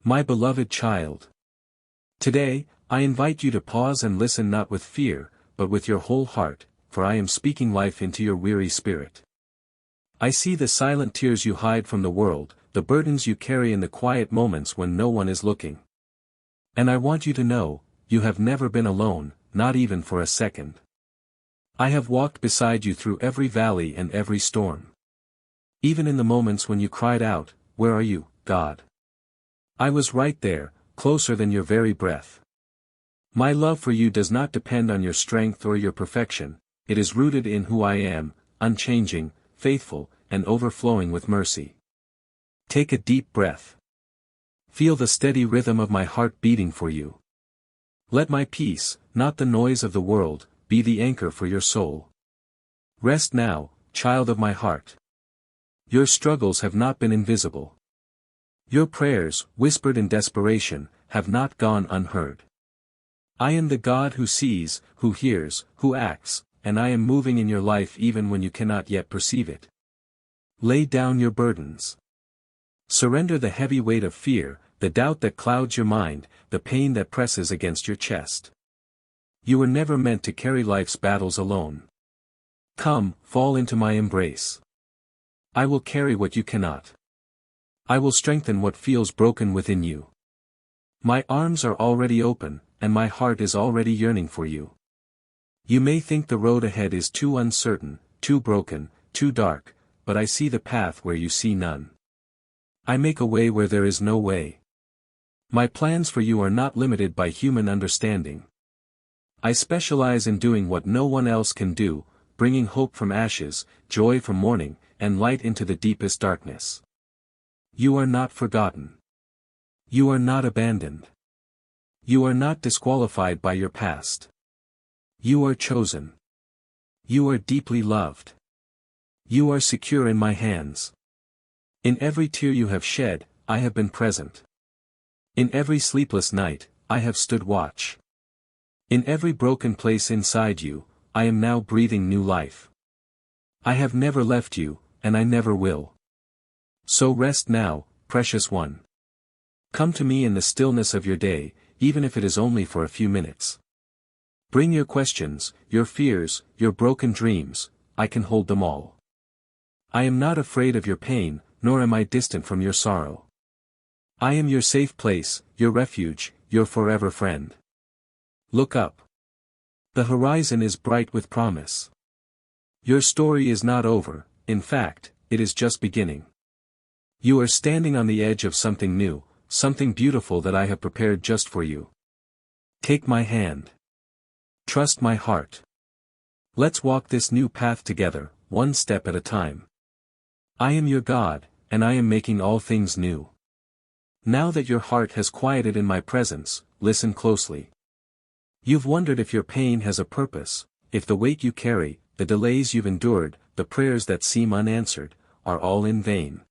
My beloved child. Today, I invite you to pause and listen not with fear, but with your whole heart, for I am speaking life into your weary spirit. I see the silent tears you hide from the world, the burdens you carry in the quiet moments when no one is looking. And I want you to know, you have never been alone, not even for a second. I have walked beside you through every valley and every storm. Even in the moments when you cried out, "Where are you, God?" I was right there, closer than your very breath. My love for you does not depend on your strength or your perfection, it is rooted in who I am, unchanging, faithful, and overflowing with mercy. Take a deep breath. Feel the steady rhythm of my heart beating for you. Let my peace, not the noise of the world, be the anchor for your soul. Rest now, child of my heart. Your struggles have not been invisible. Your prayers, whispered in desperation, have not gone unheard. I am the God who sees, who hears, who acts, and I am moving in your life even when you cannot yet perceive it. Lay down your burdens. Surrender the heavy weight of fear, the doubt that clouds your mind, the pain that presses against your chest. You were never meant to carry life's battles alone. Come, fall into my embrace. I will carry what you cannot. I will strengthen what feels broken within you. My arms are already open, and my heart is already yearning for you. You may think the road ahead is too uncertain, too broken, too dark, but I see the path where you see none. I make a way where there is no way. My plans for you are not limited by human understanding. I specialize in doing what no one else can do, bringing hope from ashes, joy from mourning, and light into the deepest darkness. You are not forgotten. You are not abandoned. You are not disqualified by your past. You are chosen. You are deeply loved. You are secure in my hands. In every tear you have shed, I have been present. In every sleepless night, I have stood watch. In every broken place inside you, I am now breathing new life. I have never left you, and I never will. So rest now, precious one. Come to me in the stillness of your day, even if it is only for a few minutes. Bring your questions, your fears, your broken dreams, I can hold them all. I am not afraid of your pain, nor am I distant from your sorrow. I am your safe place, your refuge, your forever friend. Look up. The horizon is bright with promise. Your story is not over, in fact, it is just beginning. You are standing on the edge of something new, something beautiful that I have prepared just for you. Take my hand. Trust my heart. Let's walk this new path together, one step at a time. I am your God, and I am making all things new. Now that your heart has quieted in my presence, listen closely. You've wondered if your pain has a purpose, if the weight you carry, the delays you've endured, the prayers that seem unanswered, are all in vain.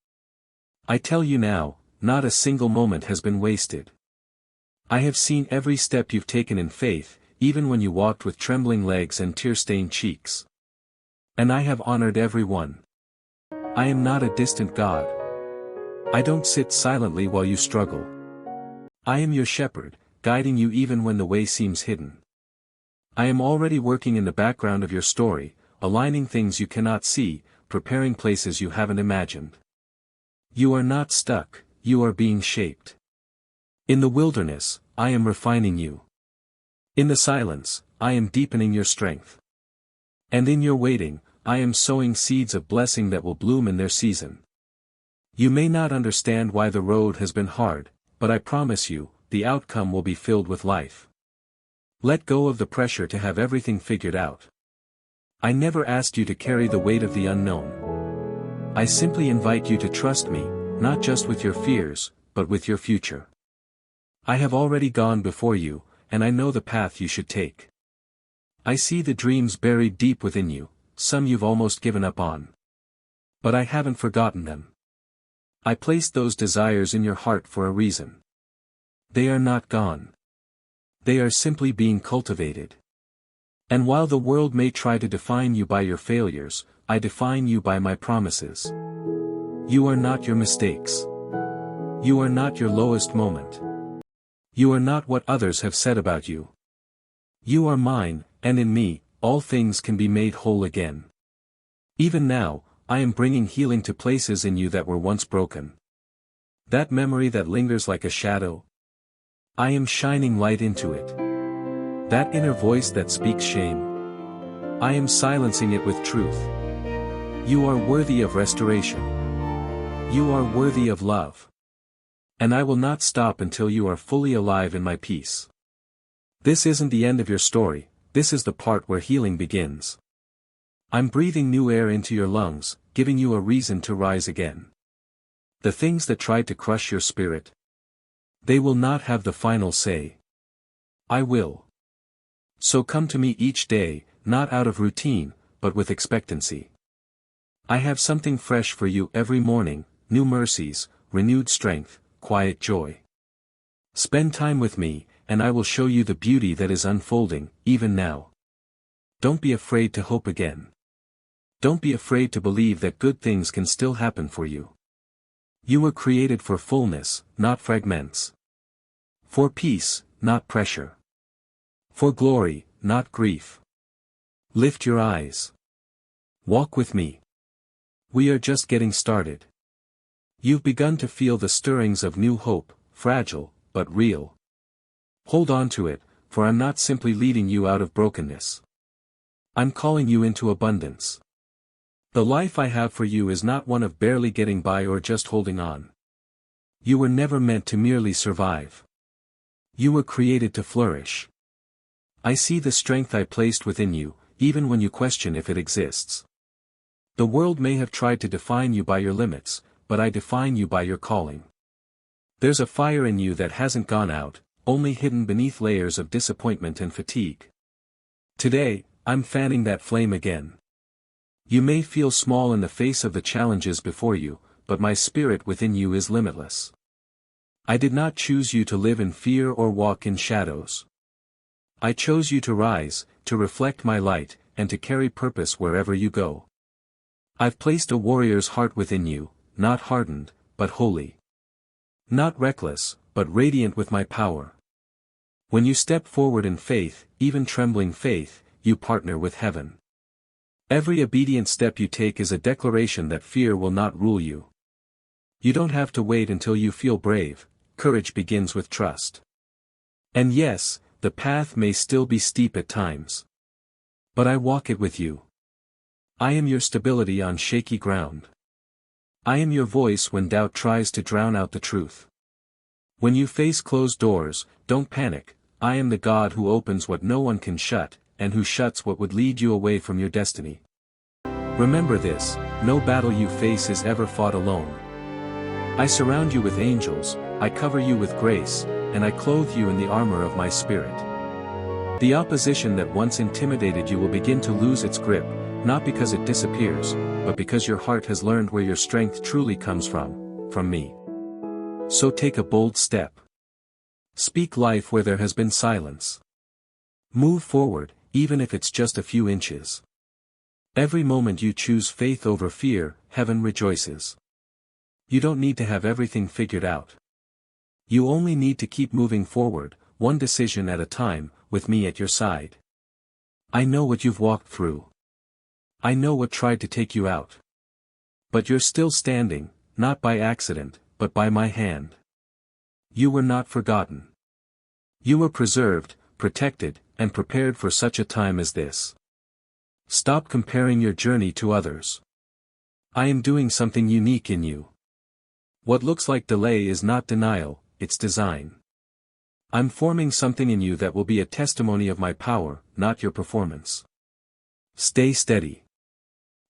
I tell you now, not a single moment has been wasted. I have seen every step you've taken in faith, even when you walked with trembling legs and tear-stained cheeks. And I have honored every one. I am not a distant God. I don't sit silently while you struggle. I am your shepherd, guiding you even when the way seems hidden. I am already working in the background of your story, aligning things you cannot see, preparing places you haven't imagined. You are not stuck, you are being shaped. In the wilderness, I am refining you. In the silence, I am deepening your strength. And in your waiting, I am sowing seeds of blessing that will bloom in their season. You may not understand why the road has been hard, but I promise you, the outcome will be filled with life. Let go of the pressure to have everything figured out. I never asked you to carry the weight of the unknown. I simply invite you to trust me, not just with your fears, but with your future. I have already gone before you, and I know the path you should take. I see the dreams buried deep within you, some you've almost given up on. But I haven't forgotten them. I placed those desires in your heart for a reason. They are not gone. They are simply being cultivated. And while the world may try to define you by your failures, I define you by my promises. You are not your mistakes. You are not your lowest moment. You are not what others have said about you. You are mine, and in me, all things can be made whole again. Even now, I am bringing healing to places in you that were once broken. That memory that lingers like a shadow, I am shining light into it. That inner voice that speaks shame, I am silencing it with truth. You are worthy of restoration. You are worthy of love. And I will not stop until you are fully alive in my peace. This isn't the end of your story, this is the part where healing begins. I'm breathing new air into your lungs, giving you a reason to rise again. The things that tried to crush your spirit, they will not have the final say. I will. So come to me each day, not out of routine, but with expectancy. I have something fresh for you every morning, new mercies, renewed strength, quiet joy. Spend time with me, and I will show you the beauty that is unfolding, even now. Don't be afraid to hope again. Don't be afraid to believe that good things can still happen for you. You were created for fullness, not fragments. For peace, not pressure. For glory, not grief. Lift your eyes. Walk with me. We are just getting started. You've begun to feel the stirrings of new hope, fragile, but real. Hold on to it, for I'm not simply leading you out of brokenness. I'm calling you into abundance. The life I have for you is not one of barely getting by or just holding on. You were never meant to merely survive. You were created to flourish. I see the strength I placed within you, even when you question if it exists. The world may have tried to define you by your limits, but I define you by your calling. There's a fire in you that hasn't gone out, only hidden beneath layers of disappointment and fatigue. Today, I'm fanning that flame again. You may feel small in the face of the challenges before you, but my spirit within you is limitless. I did not choose you to live in fear or walk in shadows. I chose you to rise, to reflect my light, and to carry purpose wherever you go. I've placed a warrior's heart within you, not hardened, but holy. Not reckless, but radiant with my power. When you step forward in faith, even trembling faith, you partner with heaven. Every obedient step you take is a declaration that fear will not rule you. You don't have to wait until you feel brave, courage begins with trust. And yes, the path may still be steep at times. But I walk it with you. I am your stability on shaky ground. I am your voice when doubt tries to drown out the truth. When you face closed doors, don't panic, I am the God who opens what no one can shut, and who shuts what would lead you away from your destiny. Remember this, no battle you face is ever fought alone. I surround you with angels, I cover you with grace, and I clothe you in the armor of my spirit. The opposition that once intimidated you will begin to lose its grip, not because it disappears, but because your heart has learned where your strength truly comes from me. So take a bold step. Speak life where there has been silence. Move forward, even if it's just a few inches. Every moment you choose faith over fear, heaven rejoices. You don't need to have everything figured out. You only need to keep moving forward, one decision at a time, with me at your side. I know what you've walked through. I know what tried to take you out. But you're still standing, not by accident, but by my hand. You were not forgotten. You were preserved, protected, and prepared for such a time as this. Stop comparing your journey to others. I am doing something unique in you. What looks like delay is not denial, it's design. I'm forming something in you that will be a testimony of my power, not your performance. Stay steady.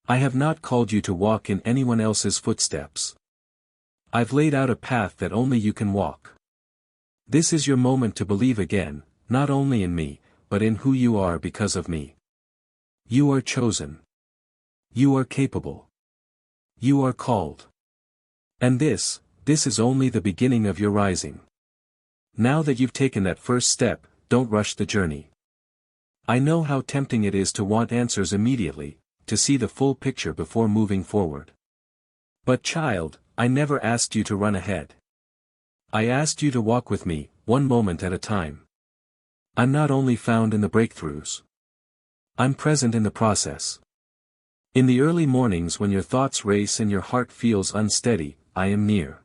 I have not called you to walk in anyone else's footsteps. I've laid out a path that only you can walk. This is your moment to believe again, not only in me, but in who you are because of me. You are chosen. You are capable. You are called. And this is only the beginning of your rising. Now that you've taken that first step, don't rush the journey. I know how tempting it is to want answers immediately, to see the full picture before moving forward. But child, I never asked you to run ahead. I asked you to walk with me, one moment at a time. I'm not only found in the breakthroughs. I'm present in the process. In the early mornings when your thoughts race and your heart feels unsteady, I am near.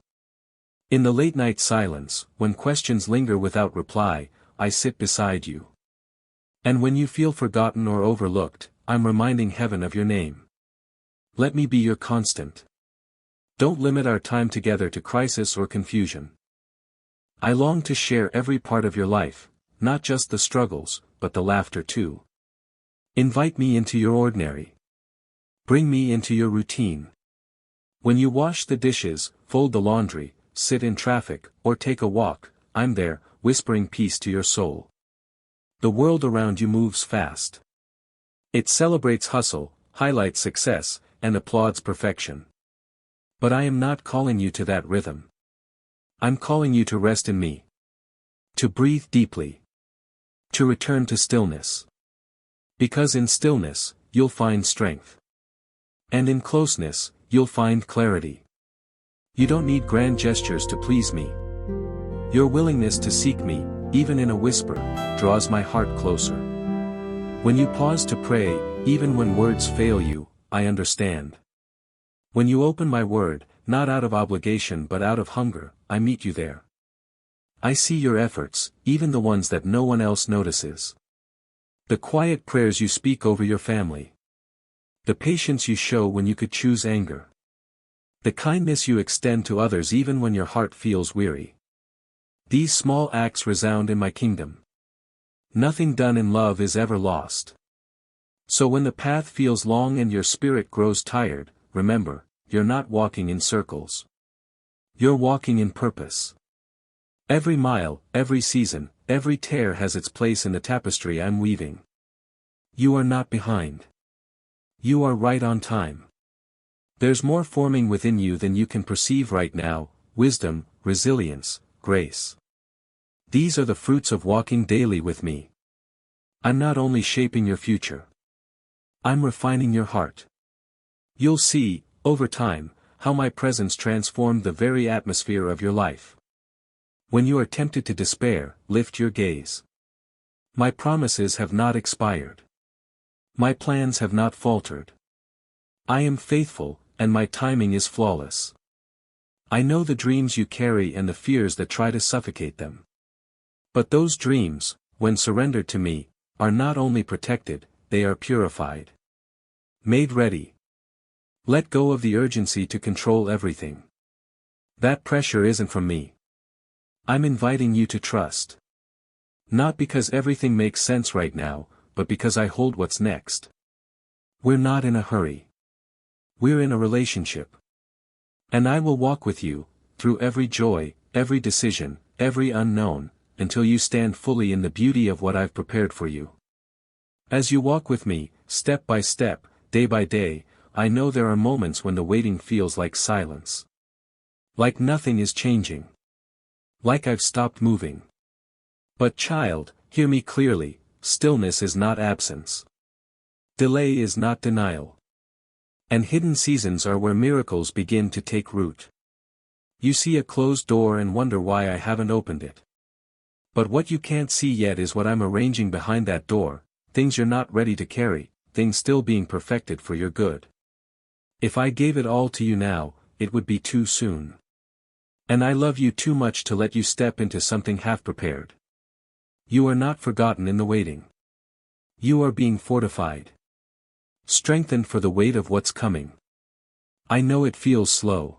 In the late night silence, when questions linger without reply, I sit beside you. And when you feel forgotten or overlooked, I'm reminding heaven of your name. Let me be your constant. Don't limit our time together to crisis or confusion. I long to share every part of your life, not just the struggles, but the laughter too. Invite me into your ordinary. Bring me into your routine. When you wash the dishes, fold the laundry, sit in traffic, or take a walk, I'm there, whispering peace to your soul. The world around you moves fast. It celebrates hustle, highlights success, and applauds perfection. But I am not calling you to that rhythm. I'm calling you to rest in me. To breathe deeply. To return to stillness. Because in stillness, you'll find strength. And in closeness, you'll find clarity. You don't need grand gestures to please me. Your willingness to seek me, even in a whisper, draws my heart closer. When you pause to pray, even when words fail you, I understand. When you open my word, not out of obligation but out of hunger, I meet you there. I see your efforts, even the ones that no one else notices. The quiet prayers you speak over your family. The patience you show when you could choose anger. The kindness you extend to others even when your heart feels weary. These small acts resound in my kingdom. Nothing done in love is ever lost. So when the path feels long and your spirit grows tired, remember, you're not walking in circles. You're walking in purpose. Every mile, every season, every tear has its place in the tapestry I'm weaving. You are not behind. You are right on time. There's more forming within you than you can perceive right now: wisdom, resilience, grace. These are the fruits of walking daily with me. I'm not only shaping your future. I'm refining your heart. You'll see, over time, how my presence transformed the very atmosphere of your life. When you are tempted to despair, lift your gaze. My promises have not expired. My plans have not faltered. I am faithful, and my timing is flawless. I know the dreams you carry and the fears that try to suffocate them. But those dreams, when surrendered to me, are not only protected, they are purified. Made ready. Let go of the urgency to control everything. That pressure isn't from me. I'm inviting you to trust. Not because everything makes sense right now, but because I hold what's next. We're not in a hurry. We're in a relationship. And I will walk with you, through every joy, every decision, every unknown, until you stand fully in the beauty of what I've prepared for you. As you walk with me, step by step, day by day, I know there are moments when the waiting feels like silence. Like nothing is changing. Like I've stopped moving. But child, hear me clearly, stillness is not absence. Delay is not denial. And hidden seasons are where miracles begin to take root. You see a closed door and wonder why I haven't opened it. But what you can't see yet is what I'm arranging behind that door, things you're not ready to carry, things still being perfected for your good. If I gave it all to you now, it would be too soon. And I love you too much to let you step into something half prepared. You are not forgotten in the waiting. You are being fortified. Strengthened for the weight of what's coming. I know it feels slow.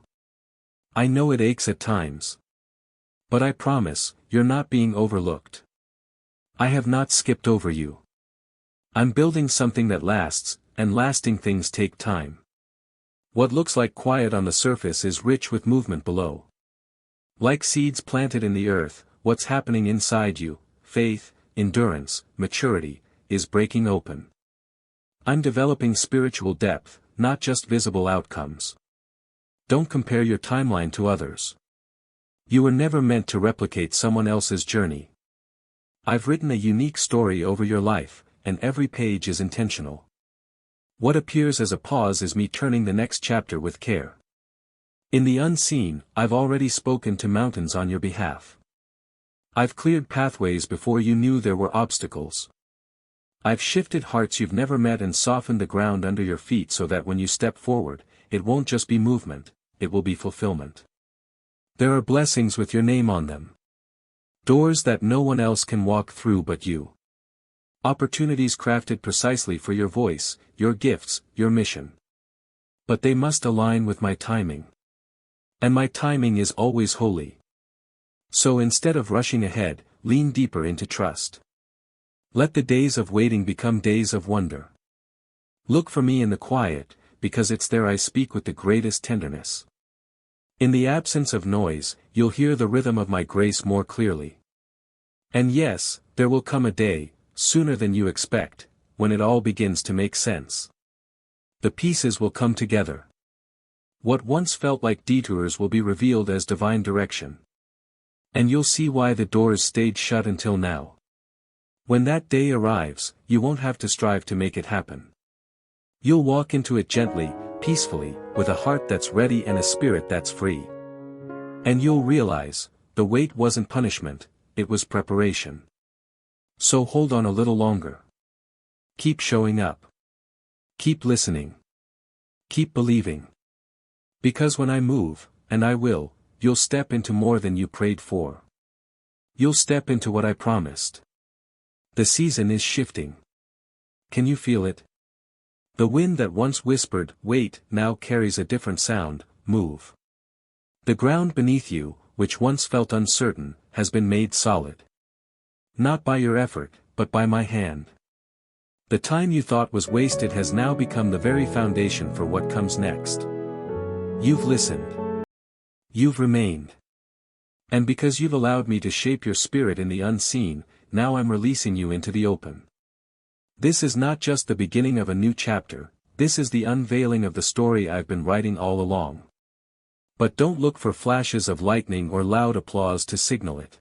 I know it aches at times. But I promise, you're not being overlooked. I have not skipped over you. I'm building something that lasts, and lasting things take time. What looks like quiet on the surface is rich with movement below. Like seeds planted in the earth, what's happening inside you, faith, endurance, maturity, is breaking open. I'm developing spiritual depth, not just visible outcomes. Don't compare your timeline to others. You were never meant to replicate someone else's journey. I've written a unique story over your life, and every page is intentional. What appears as a pause is me turning the next chapter with care. In the unseen, I've already spoken to mountains on your behalf. I've cleared pathways before you knew there were obstacles. I've shifted hearts you've never met and softened the ground under your feet so that when you step forward, it won't just be movement, it will be fulfillment. There are blessings with your name on them. Doors that no one else can walk through but you. Opportunities crafted precisely for your voice, your gifts, your mission. But they must align with my timing. And my timing is always holy. So instead of rushing ahead, lean deeper into trust. Let the days of waiting become days of wonder. Look for me in the quiet, because it's there I speak with the greatest tenderness. In the absence of noise, you'll hear the rhythm of my grace more clearly. And yes, there will come a day, sooner than you expect, when it all begins to make sense. The pieces will come together. What once felt like detours will be revealed as divine direction. And you'll see why the doors stayed shut until now. When that day arrives, you won't have to strive to make it happen. You'll walk into it gently, peacefully, with a heart that's ready and a spirit that's free. And you'll realize, the wait wasn't punishment, it was preparation. So hold on a little longer. Keep showing up. Keep listening. Keep believing. Because when I move, and I will, you'll step into more than you prayed for. You'll step into what I promised. The season is shifting. Can you feel it? The wind that once whispered, "Wait," now carries a different sound, "Move." The ground beneath you, which once felt uncertain, has been made solid. Not by your effort, but by my hand. The time you thought was wasted has now become the very foundation for what comes next. You've listened. You've remained. And because you've allowed me to shape your spirit in the unseen, now I'm releasing you into the open. This is not just the beginning of a new chapter, this is the unveiling of the story I've been writing all along. But don't look for flashes of lightning or loud applause to signal it.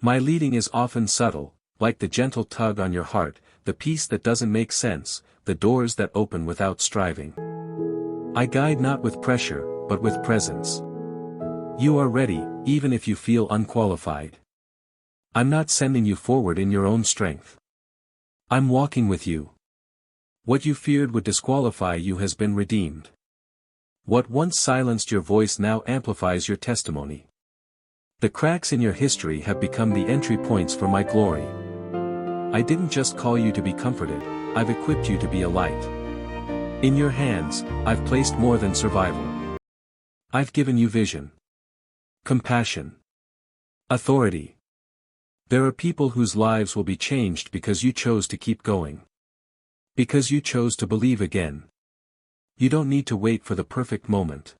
My leading is often subtle, like the gentle tug on your heart, the peace that doesn't make sense, the doors that open without striving. I guide not with pressure, but with presence. You are ready, even if you feel unqualified. I'm not sending you forward in your own strength. I'm walking with you. What you feared would disqualify you has been redeemed. What once silenced your voice now amplifies your testimony. The cracks in your history have become the entry points for my glory. I didn't just call you to be comforted, I've equipped you to be a light. In your hands, I've placed more than survival. I've given you vision. Compassion. Authority. There are people whose lives will be changed because you chose to keep going. Because you chose to believe again. You don't need to wait for the perfect moment.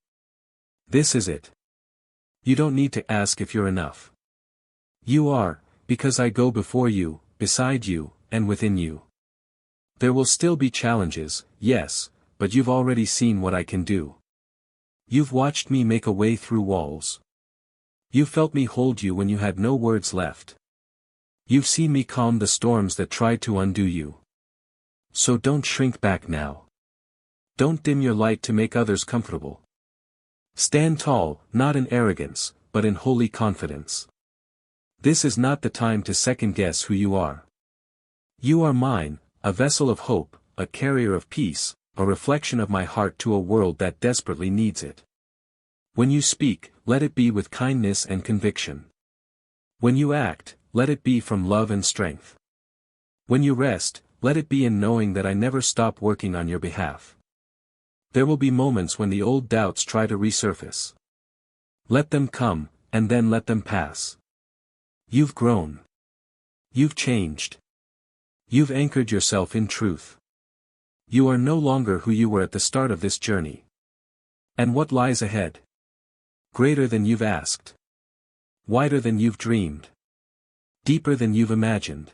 This is it. You don't need to ask if you're enough. You are, because I go before you, beside you, and within you. There will still be challenges, yes, but you've already seen what I can do. You've watched me make a way through walls. You felt me hold you when you had no words left. You've seen me calm the storms that tried to undo you. So don't shrink back now. Don't dim your light to make others comfortable. Stand tall, not in arrogance, but in holy confidence. This is not the time to second-guess who you are. You are mine, a vessel of hope, a carrier of peace, a reflection of my heart to a world that desperately needs it. When you speak, let it be with kindness and conviction. When you act, let it be from love and strength. When you rest, let it be in knowing that I never stop working on your behalf. There will be moments when the old doubts try to resurface. Let them come, and then let them pass. You've grown. You've changed. You've anchored yourself in truth. You are no longer who you were at the start of this journey. And what lies ahead? Greater than you've asked. Wider than you've dreamed. Deeper than you've imagined.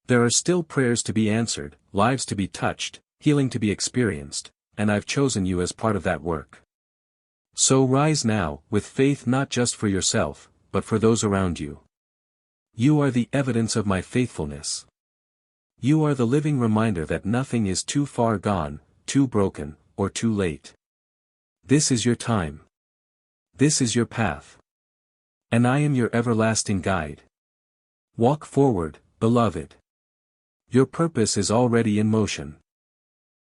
There are still prayers to be answered, lives to be touched, healing to be experienced, and I've chosen you as part of that work. So rise now, with faith not just for yourself, but for those around you. You are the evidence of my faithfulness. You are the living reminder that nothing is too far gone, too broken, or too late. This is your time. This is your path. And I am your everlasting guide. Walk forward, beloved. Your purpose is already in motion.